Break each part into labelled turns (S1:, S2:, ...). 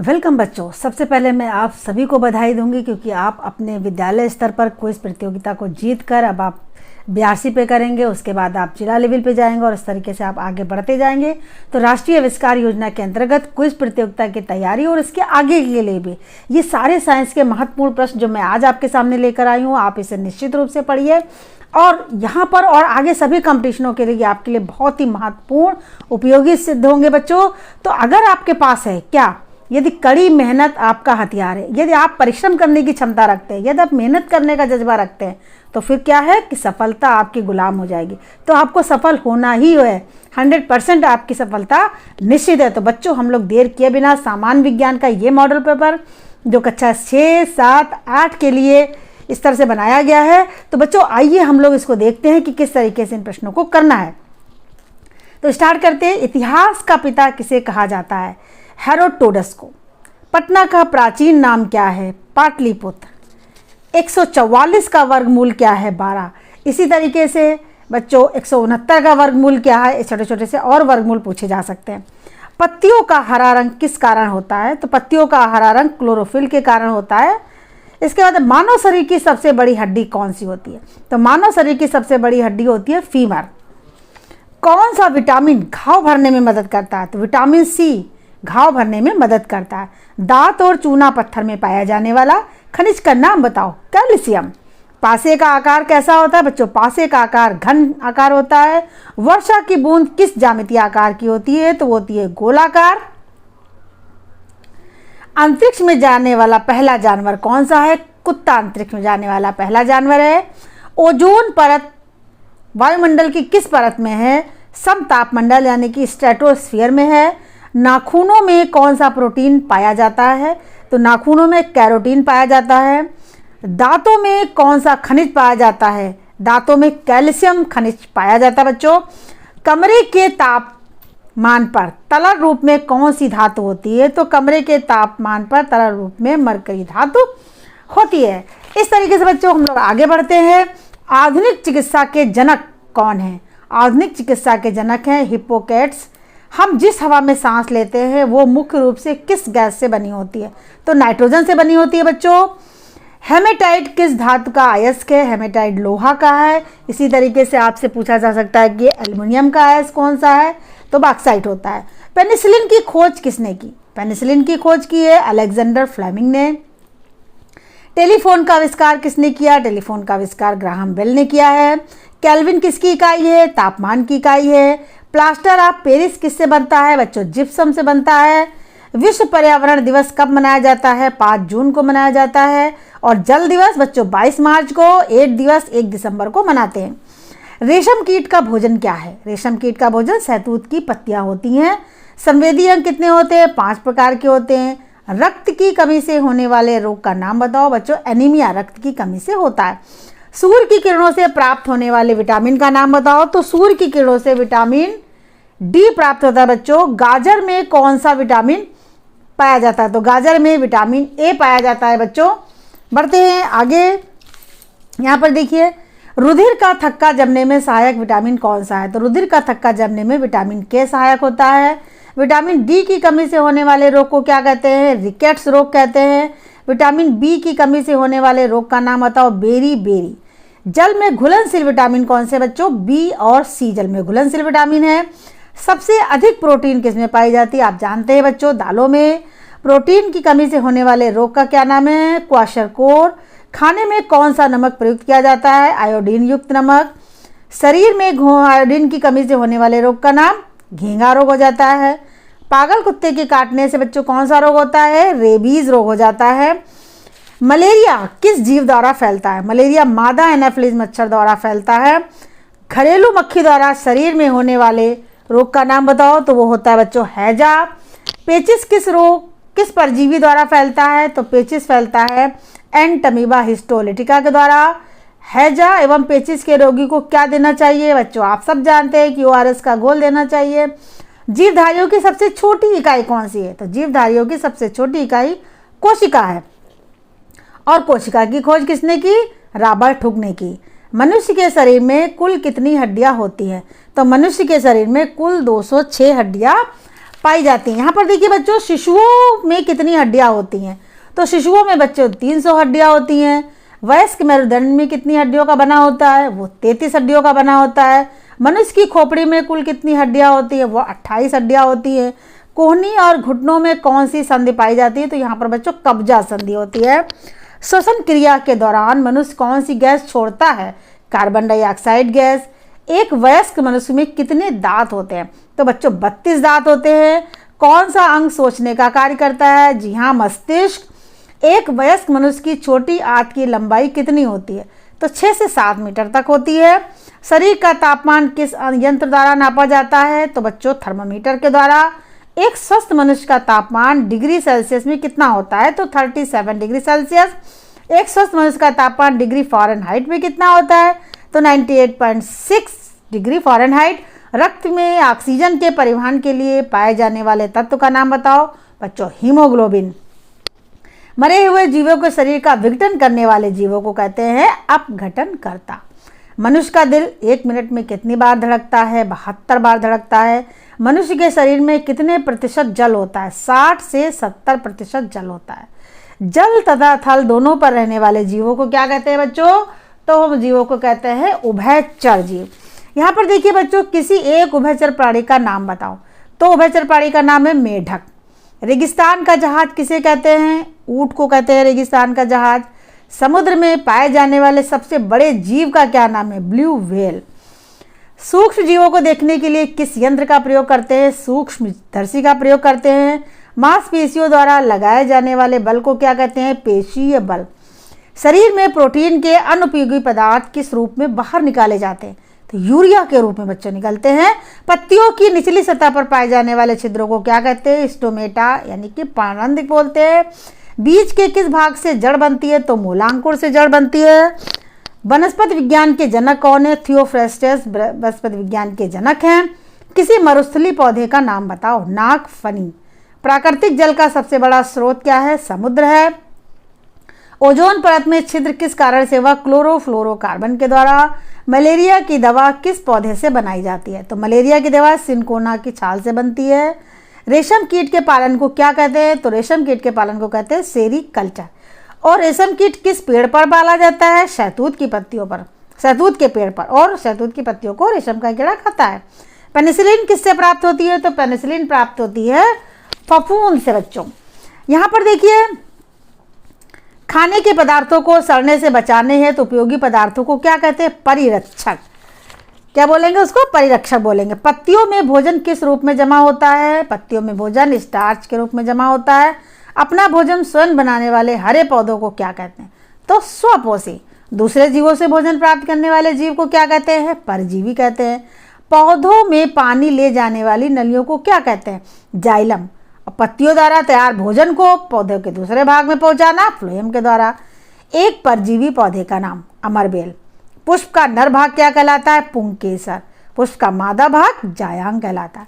S1: Welcome बच्चों। सबसे पहले मैं आप सभी को बधाई दूंगी क्योंकि आप अपने विद्यालय स्तर पर क्विज प्रतियोगिता को जीत कर अब आप बीआरसी पे करेंगे, उसके बाद आप जिला लेवल पे जाएंगे और इस तरीके से आप आगे बढ़ते जाएंगे। तो राष्ट्रीय आविष्कार योजना के अंतर्गत क्विज प्रतियोगिता की तैयारी और इसके आगे के लिए भी ये सारे साइंस के महत्वपूर्ण प्रश्न जो मैं आज आपके सामने लेकर आई हूँ, आप इसे निश्चित रूप से पढ़िए और यहाँ पर और आगे सभी कंपटीशनों के लिए आपके लिए बहुत ही महत्वपूर्ण उपयोगी सिद्ध होंगे बच्चों। तो अगर आपके पास है क्या, यदि कड़ी मेहनत आपका हथियार है, यदि आप परिश्रम करने की क्षमता रखते हैं, यदि आप मेहनत करने का जज्बा रखते हैं, तो फिर क्या है कि सफलता आपकी गुलाम हो जाएगी। तो आपको सफल होना ही है, 100% आपकी सफलता निश्चित है। तो बच्चों, हम लोग देर किए बिना सामान्य विज्ञान का ये मॉडल पेपर जो कक्षा 6, 7, 8 के लिए इस तरह से बनाया गया है, तो बच्चों आइए हम लोग इसको देखते हैं कि किस तरीके से इन प्रश्नों को करना है। तो स्टार्ट करते हैं। इतिहास का पिता किसे कहा जाता है? हेरोडोटस को। पटना का प्राचीन नाम क्या है? पाटलिपुत्र। 144 का वर्गमूल क्या है? 12। इसी तरीके से बच्चों 169 का वर्गमूल क्या है? छोटे छोटे से और वर्गमूल पूछे जा सकते हैं। पत्तियों का हरा रंग किस कारण होता है? तो पत्तियों का हरा रंग क्लोरोफिल के कारण होता है। इसके बाद मानव शरीर की सबसे बड़ी हड्डी कौन सी होती है? तो मानव शरीर की सबसे बड़ी हड्डी होती है फीमर। कौन सा विटामिन घाव भरने में मदद करता है? तो विटामिन सी घाव भरने में मदद करता है। दांत और चूना पत्थर में पाया जाने वाला खनिज का नाम बताओ। कैल्शियम। पासे का आकार कैसा होता है? बच्चों पासे का आकार घन आकार होता है। वर्षा की बूंद किस ज्यामितीय आकार की होती है? तो वो होती है गोलाकार। अंतरिक्ष में जाने वाला पहला जानवर कौन सा है? कुत्ता अंतरिक्ष में जाने वाला पहला जानवर है। ओजोन परत वायुमंडल की किस परत में है? समतापमंडल यानी कि स्ट्रेटोस्फीयर में है। नाखूनों में कौन सा प्रोटीन पाया जाता है? तो नाखूनों में कैरोटीन पाया जाता है। दांतों में कौन सा खनिज पाया जाता है? दांतों में कैल्शियम खनिज पाया जाता है बच्चों। कमरे के तापमान पर तरल रूप में कौन सी धातु होती है? तो कमरे के तापमान पर तरल रूप में मरकरी धातु होती है। इस तरीके से बच्चों हम लोग आगे बढ़ते हैं। आधुनिक चिकित्सा के जनक कौन है? आधुनिक चिकित्सा के जनक हैं हिप्पोक्रेट्स। हम जिस हवा में सांस लेते हैं वो मुख्य रूप से किस गैस से बनी होती है? तो नाइट्रोजन से बनी होती है बच्चों। हेमेटाइट किस धातु का अयस्क है? हेमेटाइट लोहा का है। इसी तरीके से आपसे पूछा जा सकता है कि एल्युमिनियम का अयस्क कौन सा है? तो बॉक्साइट होता है। पेनिसिलिन की खोज किसने की? पेनिसिलिन की खोज की है अलेक्जेंडर फ्लेमिंग ने। टेलीफोन का आविष्कार किसने किया? टेलीफोन का आविष्कार ग्राहम बेल ने किया है। केल्विन किसकी इकाई है? तापमान की इकाई है। प्लास्टर ऑफ पेरिस किससे बनता है? बच्चों जिप्सम से बनता है। विश्व पर्यावरण दिवस कब मनाया जाता है? 5 जून को मनाया जाता है। और जल दिवस बच्चों 22 मार्च को, एड्स दिवस 1 दिसंबर को मनाते हैं। रेशम कीट का भोजन क्या है? रेशम कीट का भोजन शहतूत की पत्तियां होती हैं। संवेदी अंग कितने होते हैं? 5 प्रकार के होते हैं। रक्त की कमी से होने वाले रोग का नाम बताओ। बच्चों एनीमिया रक्त की कमी से होता है। सूर्य की किरणों से प्राप्त होने वाले विटामिन का नाम बताओ। तो सूर्य की किरणों से विटामिन डी प्राप्त होता है बच्चों। गाजर में कौन सा विटामिन पाया जाता है? तो गाजर में विटामिन ए पाया जाता है बच्चों। बढ़ते हैं आगे। यहाँ पर देखिए, रुधिर का थक्का जमने में सहायक विटामिन कौन सा है? तो रुधिर का थक्का जमने में विटामिन के सहायक होता है। विटामिन डी की कमी से होने वाले रोग को क्या कहते हैं? रिकेट्स रोग कहते हैं। विटामिन बी की कमी से होने वाले रोग का नाम बताओ। Beriberi. जल में घुलनशील विटामिन कौन से बच्चों? बी और सी जल में घुलनशील विटामिन है। सबसे अधिक प्रोटीन किसमें पाई जाती है? आप जानते हैं बच्चों दालों में। प्रोटीन की कमी से होने वाले रोग का क्या नाम है? क्वाशरकोर। खाने में कौन सा नमक प्रयुक्त किया जाता है? आयोडीन युक्त नमक। शरीर में आयोडीन की कमी से होने वाले रोग का नाम घेंघा रोग हो जाता है। पागल कुत्ते के काटने से बच्चों कौन सा रोग होता है? रेबीज रोग हो जाता है। मलेरिया किस जीव द्वारा फैलता है? मलेरिया मादा एनाफिलिस मच्छर द्वारा फैलता है। घरेलू मक्खी द्वारा शरीर में होने वाले रोग का नाम बताओ। तो वो होता है बच्चों हैजा। पेचिस किस परजीवी द्वारा फैलता है? तो पेचिस फैलता है एंटमीबा हिस्टोलिटिका के द्वारा। हैजा एवं पेचिस के रोगी को क्या देना चाहिए? बच्चों आप सब जानते हैं कि ORS का घोल देना चाहिए। जीवधारियों की सबसे छोटी इकाई कौन सी है? तो जीवधारियों की सबसे छोटी इकाई कोशिका है। और कोशिका की खोज किसने की? रॉबर्ट हुक ने की। मनुष्य के शरीर में कुल कितनी हड्डियां होती हैं? तो मनुष्य के शरीर में कुल 206 हड्डियां पाई जाती हैं। यहाँ पर देखिए बच्चों, शिशुओं में कितनी हड्डियाँ होती हैं? तो शिशुओं में बच्चों 300 हड्डियाँ होती हैं। वयस्क मेरुदंड में कितनी हड्डियों का बना होता है? वो 33 हड्डियों का बना होता है। मनुष्य की खोपड़ी में कुल कितनी हड्डियाँ होती है? वो 28 हड्डियाँ होती हैं। कोहनी और घुटनों में कौन सी संधि पाई जाती है? तो यहाँ पर बच्चों कब्जा संधि होती है। श्वसन क्रिया के दौरान मनुष्य कौन सी गैस छोड़ता है? Carbon dioxide gas. एक वयस्क मनुष्य में कितने दांत होते हैं? तो बच्चों 32 दांत होते हैं। कौन सा अंग सोचने का कार्य करता है? जी हाँ, मस्तिष्क। एक वयस्क मनुष्य की छोटी आंत की लंबाई कितनी होती है? तो 6 से 7 मीटर तक होती है। शरीर का तापमान किस यंत्र द्वारा नापा जाता है? तो बच्चों थर्मामीटर के द्वारा। एक स्वस्थ मनुष्य का तापमान डिग्री सेल्सियस में कितना होता है? तो 37 डिग्री सेल्सियस। एक स्वस्थ मनुष्य का तापमान डिग्री फ़ारेनहाइट में कितना होता है? तो 98.6 डिग्री फ़ारेनहाइट। रक्त में ऑक्सीजन के परिवहन के लिए पाए जाने वाले तत्व का नाम बताओ? बच्चों हीमोग्लोबिन। मरे हुए जीवों के शरीर का विघटन करने वाले जीवों को कहते हैं अपघटनकर्ता। मनुष्य का दिल 1 मिनट में कितनी बार धड़कता है? 72 बार धड़कता है। मनुष्य के शरीर में कितने प्रतिशत जल होता है? 60 से 70% जल होता है। जल तथा थल दोनों पर रहने वाले जीवों को क्या कहते हैं बच्चों? तो हम जीवों को कहते हैं उभयचर जीव। यहाँ पर देखिए बच्चों, किसी एक उभयचर प्राणी का नाम बताओ? तो उभयचर प्राणी का नाम है मेढक। रेगिस्तान का जहाज किसे कहते हैं? ऊंट को कहते हैं रेगिस्तान का जहाज। समुद्र में पाए जाने वाले सबसे बड़े जीव का क्या नाम है? Blue whale. सूक्ष्म जीवों को देखने के लिए किस यंत्र का प्रयोग करते हैं? सूक्ष्मदर्शी का प्रयोग करते हैं। मांसपेशियों द्वारा लगाए जाने वाले बल को क्या कहते हैं? पेशीय बल। शरीर में प्रोटीन के अनुपयोगी पदार्थ किस रूप में बाहर निकाले जाते हैं? तो यूरिया के रूप में बच्चों निकलते हैं। पत्तियों की निचली सतह पर पाए जाने वाले छिद्रों को क्या कहते हैं? स्टोमेटा यानी कि पर्णरंध्र बोलते हैं। बीज के किस भाग से जड़ बनती है? तो मूलांकुर से जड़ बनती है। वनस्पति विज्ञान के जनक कौन है? थियोफ्रेस्टस वनस्पति विज्ञान के जनक हैं। किसी मरुस्थलीय पौधे का नाम बताओ? नागफनी। प्राकृतिक जल का सबसे बड़ा स्रोत क्या है? समुद्र है। ओजोन परत में छिद्र किस कारण से हुआ? क्लोरोफ्लोरोकार्बन के द्वारा। मलेरिया की दवा किस पौधे से बनाई जाती है? तो मलेरिया की दवा सिनकोना की छाल से बनती है। रेशम कीट के पालन को क्या कहते हैं? तो रेशम कीट के पालन को कहते हैं सेरीकल्चर। और रेशम कीट किस पेड़ पर पाला जाता है? शहतूत की पत्तियों पर, शहतूत के पेड़ पर। और शहतूत की पत्तियों को रेशम का कीड़ा खाता है। पेनिसिलिन किससे प्राप्त होती है? तो पेनिसिलिन प्राप्त होती है फफूंद से बच्चों। यहाँ पर देखिए, खाने के पदार्थों को सड़ने से बचाने हेतु उपयोगी पदार्थों को क्या कहते हैं? परिरक्षक। क्या बोलेंगे उसको? परिरक्षक बोलेंगे। पत्तियों में भोजन किस रूप में जमा होता है? पत्तियों में भोजन स्टार्च के रूप में जमा होता है। अपना भोजन स्वयं बनाने वाले हरे पौधों को क्या कहते हैं? तो स्वपोषी। दूसरे जीवों से भोजन प्राप्त करने वाले जीव को क्या कहते हैं? परजीवी कहते हैं। पौधों में पानी ले जाने वाली नलियों को क्या कहते हैं? जाइलम। और पत्तियों द्वारा तैयार भोजन को पौधे के दूसरे भाग में पहुंचाना फ्लोएम के द्वारा। एक परजीवी पौधे का नाम? अमरबेल। पुष्प का नर भाग क्या कहलाता है? पुंकेसर। पुष्प का मादा भाग जायांग कहलाता है।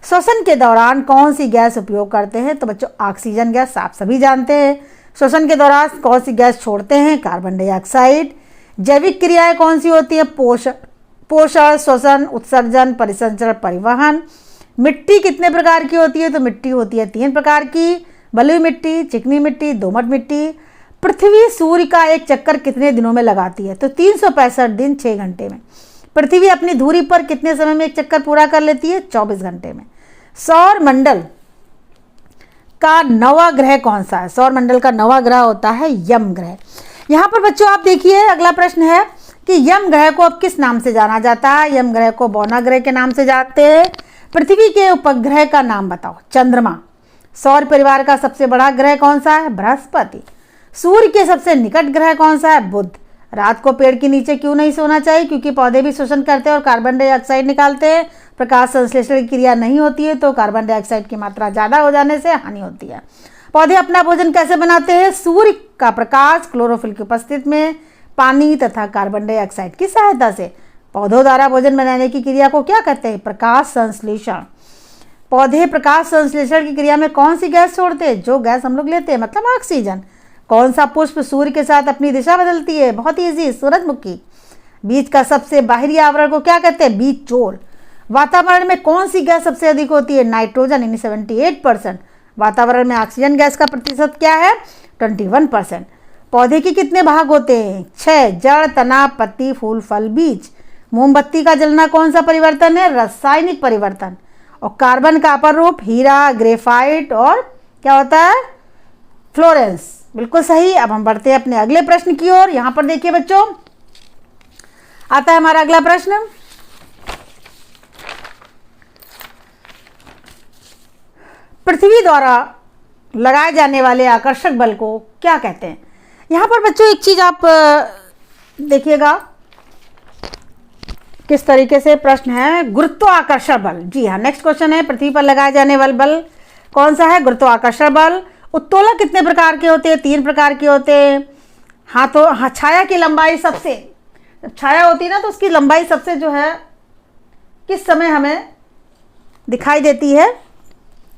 S1: श्वसन के दौरान कौन सी गैस उपयोग करते हैं? तो बच्चों ऑक्सीजन गैस आप सभी जानते हैं। श्वसन के दौरान कौन सी गैस छोड़ते हैं? Carbon dioxide. जैविक क्रियाएं कौन सी होती है? पोषण, श्वसन, उत्सर्जन, परिसंचरण, परिवहन। मिट्टी कितने प्रकार की होती है? तो मिट्टी होती है 3 प्रकार की। बलुई मिट्टी, चिकनी मिट्टी, दोमट मिट्टी। पृथ्वी सूर्य का एक चक्कर कितने दिनों में लगाती है? तो 365 दिन 6 घंटे में। पृथ्वी अपनी धुरी पर कितने समय में एक चक्कर पूरा कर लेती है? 24 घंटे में। सौर मंडल का नौवां ग्रह कौन सा है? सौर मंडल का नौवां ग्रह होता है यम ग्रह। यहाँ पर बच्चों आप देखिए, अगला प्रश्न है कि यम ग्रह को अब किस नाम से जाना जाता है? यम ग्रह को बौना ग्रह के नाम से जानते हैं। पृथ्वी के उपग्रह का नाम बताओ? चंद्रमा। सौर परिवार का सबसे बड़ा ग्रह कौन सा है? बृहस्पति। सूर्य के सबसे निकट ग्रह कौन सा है? बुध। रात को पेड़ के नीचे क्यों नहीं सोना चाहिए? क्योंकि पौधे भी श्वसन करते हैं और कार्बन डाइऑक्साइड निकालते हैं। प्रकाश संश्लेषण की क्रिया नहीं होती है तो कार्बन डाइऑक्साइड की मात्रा ज़्यादा हो जाने से हानि होती है। पौधे अपना भोजन कैसे बनाते हैं? सूर्य का प्रकाश, क्लोरोफिल की उपस्थिति में, पानी तथा कार्बन डाइऑक्साइड की सहायता से। पौधों द्वारा भोजन बनाने की क्रिया को क्या कहते हैं? प्रकाश संश्लेषण। पौधे प्रकाश संश्लेषण की क्रिया में कौन सी गैस छोड़ते हैं? जो गैस हम लोग लेते हैं, मतलब ऑक्सीजन। कौन सा पुष्प सूर्य के साथ अपनी दिशा बदलती है? बहुत ईजी, सूरजमुखी। बीज का सबसे बाहरी आवरण को क्या कहते हैं? बीज चोल। वातावरण में कौन सी गैस सबसे अधिक होती है? नाइट्रोजन, यानी 78%। वातावरण में ऑक्सीजन गैस का प्रतिशत क्या है? 21%। पौधे के कितने भाग होते हैं? 6, जड़, तना, पत्ती, फूल, फल, बीज। मोमबत्ती का जलना कौन सा परिवर्तन है? रासायनिक परिवर्तन। और कार्बन का अपर रूप हीरा, ग्रेफाइट और क्या होता है? फ्लोरेंस। बिल्कुल सही। अब हम बढ़ते हैं अपने अगले प्रश्न की ओर। यहां पर देखिए बच्चों, आता है हमारा अगला प्रश्न। पृथ्वी द्वारा लगाए जाने वाले आकर्षक बल को क्या कहते हैं? यहां पर बच्चों एक चीज आप देखिएगा, किस तरीके से प्रश्न है। गुरुत्वाकर्षण बल, जी हाँ, नेक्स्ट क्वेश्चन है। पृथ्वी पर लगाए जाने वाला बल कौन सा है? गुरुत्वाकर्षण बल। उत्तोलक कितने प्रकार के होते हैं? 3 प्रकार के होते हैं। हाँ, तो हाँ, छाया की लंबाई सबसे, जब छाया होती है ना तो उसकी लंबाई सबसे जो है किस समय हमें दिखाई देती है?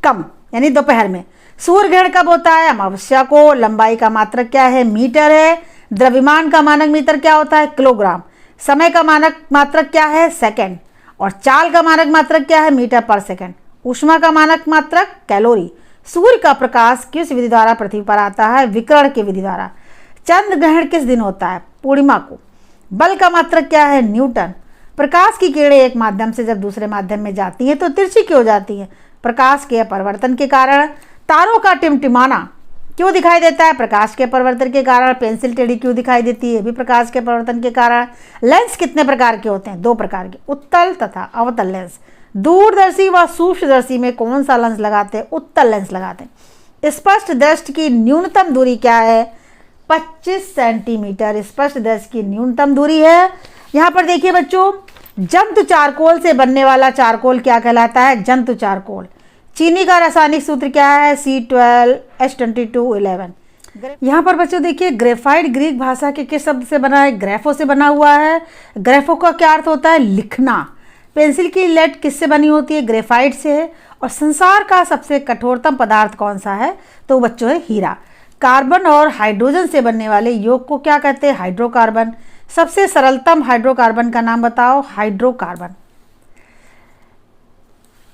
S1: कम, यानी दोपहर में। सूर्य ग्रहण कब होता है? अमावस्या को। लंबाई का मात्रक क्या है? मीटर है। द्रव्यमान का मानक मीटर क्या होता है? किलोग्राम। समय का मानक मात्रक क्या है? सेकंड। और चाल का मानक मात्रक क्या है? मीटर पर सेकंड। ऊष्मा का मानक मात्रक कैलोरी। सूर्य का प्रकाश किस विधि द्वारा पृथ्वी पर आता है? विकिरण की विधि द्वारा। चंद्र ग्रहण किस दिन होता है? पूर्णिमा को। बल का मात्रक क्या है? न्यूटन। प्रकाश की किरणें एक माध्यम से जब दूसरे माध्यम में जाती हैं तो तिरछी क्यों जाती हैं? प्रकाश के अपरिवर्तन के कारण। तारों का टिमटिमाना क्यों दिखाई देता है? प्रकाश के परिवर्तन के कारण। पेंसिल टेढ़ी क्यों दिखाई देती है? भी प्रकाश के परिवर्तन के कारण। लेंस कितने प्रकार के होते हैं? 2 प्रकार के, उत्तल तथा अवतल लेंस। दूरदर्शी व सूक्ष्मदर्शी में कौन सा लेंस लगाते हैं? उत्तल लेंस लगाते हैं। स्पष्ट दृष्टि की न्यूनतम दूरी क्या है? 25 सेंटीमीटर स्पष्ट दृष्टि की न्यूनतम दूरी है। यहाँ पर देखिए बच्चों, जंतु चारकोल से बनने वाला चारकोल क्या कहलाता है? जंतु चारकोल। चीनी का रासायनिक सूत्र क्या है? C12H2211। यहाँ पर बच्चों देखिए, ग्रेफाइट ग्रीक भाषा के किस शब्द से बना है? ग्रेफो से बना हुआ है। ग्रेफो का क्या अर्थ होता है? लिखना। पेंसिल की लेड किससे बनी होती है? ग्रेफाइट से है। और संसार का सबसे कठोरतम पदार्थ कौन सा है? तो बच्चों है हीरा। कार्बन और हाइड्रोजन से बनने वाले यौग को क्या कहते हैं? हाइड्रोकार्बन। सबसे सरलतम हाइड्रोकार्बन का नाम बताओ? हाइड्रोकार्बन।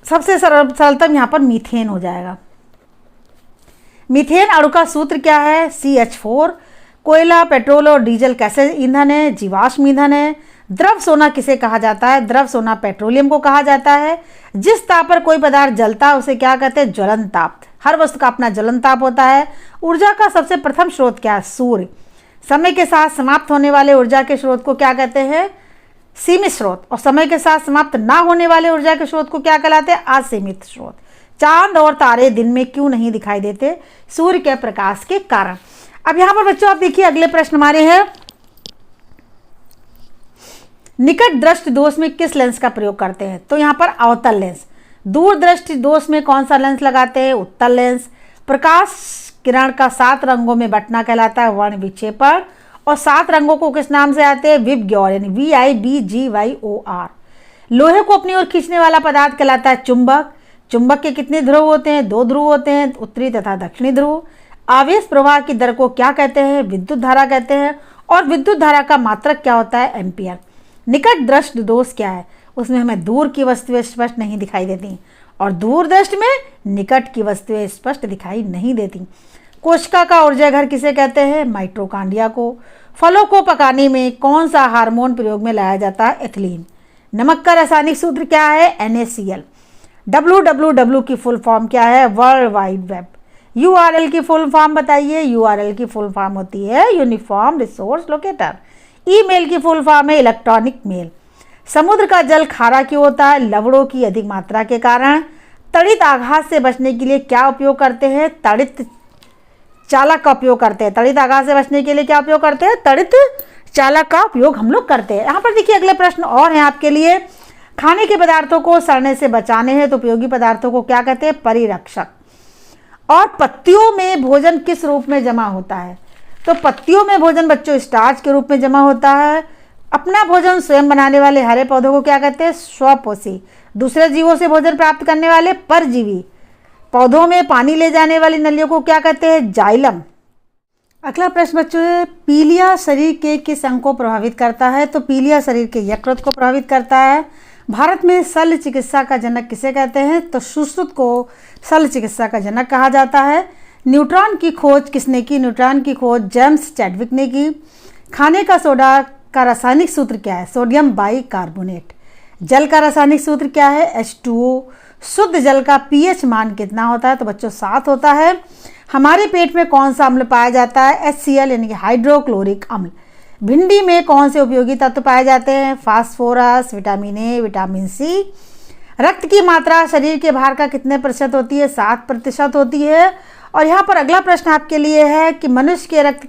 S1: सबसे सरलतम यहाँ पर मीथेन हो जाएगा। मीथेन अणु का सूत्र क्या है? CH4। कोयला, पेट्रोल और डीजल कैसे ईंधन है? जीवाश्म ईंधन है। द्रव सोना किसे कहा जाता है? द्रव सोना पेट्रोलियम को कहा जाता है। जिस ताप पर कोई पदार्थ जलता है उसे क्या कहते हैं? ज्वलन ताप। हर वस्तु का अपना ज्वलन ताप होता है। ऊर्जा का सबसे प्रथम स्रोत क्या है? सूर्य। समय के साथ समाप्त होने वाले ऊर्जा के स्रोत को क्या कहते हैं? सीमित स्रोत। और समय के साथ समाप्त ना होने वाले ऊर्जा के स्रोत को क्या कहलाते हैं? असीमित स्रोत। चांद और तारे दिन में क्यों नहीं दिखाई देते? सूर्य के प्रकाश के कारण। अब यहां पर बच्चों आप देखिए, अगले प्रश्न हमारे हैं, निकट दृष्टि दोष में किस लेंस का प्रयोग करते हैं? तो यहाँ पर अवतल लेंस। दूर दृष्टि दोष में कौन सा लेंस लगाते हैं? उत्तल लेंस। प्रकाश किरण का 7 रंगों में बंटना कहलाता है वर्ण विक्षेपण। और 7 रंगों को किस नाम से आते हैं? विबग्योर, यानी VIBGYOR। लोहे को अपनी ओर खींचने वाला पदार्थ कहलाता है चुंबक। चुंबक के कितने ध्रुव होते हैं? 2 ध्रुव होते हैं, उत्तरी तथा दक्षिणी ध्रुव। आवेश प्रवाह की दर को क्या कहते हैं? विद्युत धारा कहते हैं। और विद्युत धारा का मात्रक क्या होता है? एम्पियर। निकट दृष्टि दोष क्या है? उसमें हमें दूर की वस्तुएं स्पष्ट नहीं दिखाई देती और दूर दृष्टि में निकट की वस्तुएं स्पष्ट दिखाई नहीं देती। कोशिका का ऊर्जा घर किसे कहते हैं? माइटोकॉन्ड्रिया को। फलों को पकाने में कौन सा हार्मोन प्रयोग में लाया जाता है? एथिलीन। नमक का रासायनिक सूत्र क्या है? NaCl। WWW की फुल फॉर्म क्या है? World wide web. URL की फुल फॉर्म बताइए? URL की फुल फॉर्म होती है यूनिफॉर्म रिसोर्स लोकेटर। ईमेल की फुल फॉर्म है इलेक्ट्रॉनिक मेल। समुद्र का जल खारा क्यों होता है? लवणों की अधिक मात्रा के कारण। तड़ित आघात से बचने के लिए क्या उपयोग करते हैं? तड़ित चालक का उपयोग करते हैं। तड़ित आघात से बचने के लिए क्या उपयोग करते हैं? तड़ित चालक का उपयोग हम लोग करते हैं। यहाँ पर देखिए, अगले प्रश्न और हैं आपके लिए। खाने के पदार्थों को सड़ने से बचाने हैं तो उपयोगी पदार्थों को क्या कहते हैं? परिरक्षक। और पत्तियों में भोजन किस रूप में जमा होता है? तो पत्तियों में भोजन बच्चों स्टार्च के रूप में जमा होता है। अपना भोजन स्वयं बनाने वाले हरे पौधों को क्या कहते हैं? स्वपोषी। दूसरे जीवों से भोजन प्राप्त करने वाले परजीवी। पौधों में पानी ले जाने वाली नलियों को क्या कहते हैं? जाइलम। अगला प्रश्न बच्चों है, पीलिया शरीर के किस अंग को प्रभावित करता है? तो पीलिया शरीर के यकृत को प्रभावित करता है। भारत में शल्य चिकित्सा का जनक किसे कहते हैं? तो सुश्रुत को शल्य चिकित्सा का जनक कहा जाता है। न्यूट्रॉन की खोज किसने की? न्यूट्रॉन की खोज जेम्स चैडविक ने की। खाने का सोडा का रासायनिक सूत्र क्या है? Sodium bicarbonate. जल का रासायनिक सूत्र क्या है? H2O। शुद्ध जल का pH मान कितना होता है? तो बच्चों 7 होता है। हमारे पेट में कौन सा अम्ल पाया जाता है? HCl यानी कि हाइड्रोक्लोरिक अम्ल। भिंडी में कौन से उपयोगी तत्व पाए जाते हैं? Phosphorus, vitamin A, vitamin C. रक्त की मात्रा शरीर के भार का कितने प्रतिशत होती है? 7% होती है। और यहाँ पर अगला प्रश्न आपके लिए है कि मनुष्य के रक्त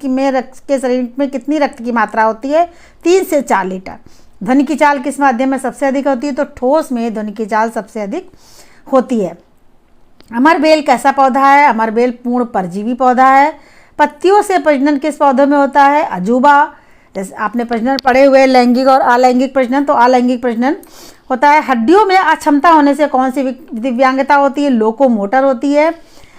S1: के शरीर में कितनी रक्त की मात्रा होती है? 3 से 4 लीटर। ध्वनि की चाल किस माध्यम में सबसे अधिक होती है? तो ठोस में ध्वनि की चाल सबसे अधिक होती है। अमरबेल कैसा पौधा है? अमरबेल पूर्ण परजीवी पौधा है। पत्तियों से प्रजनन किस पौधों में होता है? अजूबा। जैसे आपने प्रजनन पढ़े हुए लैंगिक और अलैंगिक प्रजनन, तो अलैंगिक प्रजनन होता है। हड्डियों में अक्षमता होने से कौन सी दिव्यांगता होती है? लोकोमोटर होती है।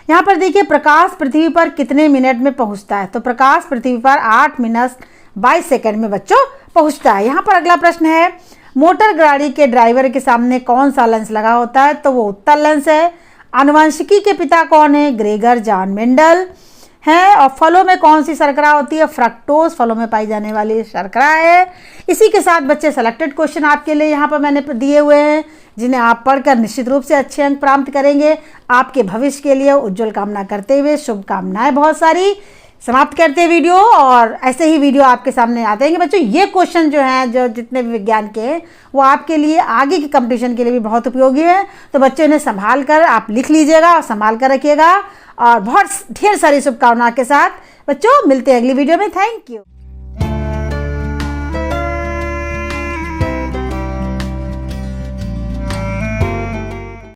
S1: यहाँ पर देखिए, प्रकाश पृथ्वी पर कितने मिनट में पहुँचता है? तो प्रकाश पृथ्वी पर 8 मिनट 22 सेकंड में बच्चों पहुँचता है। यहाँ पर अगला प्रश्न है, मोटर गाड़ी के ड्राइवर के सामने कौन सा लेंस लगा होता है? तो वो उत्तल लेंस है। आनुवंशिकी के पिता कौन है? ग्रेगर जॉन मेंडल है। और फलों में कौन सी शर्करा होती है? फ्रक्टोज फलों में पाई जाने वाली शर्करा है। इसी के साथ बच्चे सेलेक्टेड क्वेश्चन आपके लिए यहाँ पर मैंने दिए हुए हैं, जिन्हें आप पढ़कर निश्चित रूप से अच्छे अंक प्राप्त करेंगे। आपके भविष्य के लिए उज्जवल कामना करते हुए शुभकामनाएं बहुत सारी समाप्त करते हैं वीडियो। और ऐसे ही वीडियो आपके सामने आते हैं बच्चों। ये क्वेश्चन जो हैं, जो जितने भी विज्ञान के हैं, वो आपके लिए आगे की कंपटीशन के लिए भी बहुत उपयोगी है। तो बच्चों इन्हें संभाल कर आप लिख लीजिएगा और संभाल कर रखिएगा। और बहुत ढेर सारी शुभकामनाओं के साथ बच्चों मिलते हैं अगली वीडियो में। Thank you.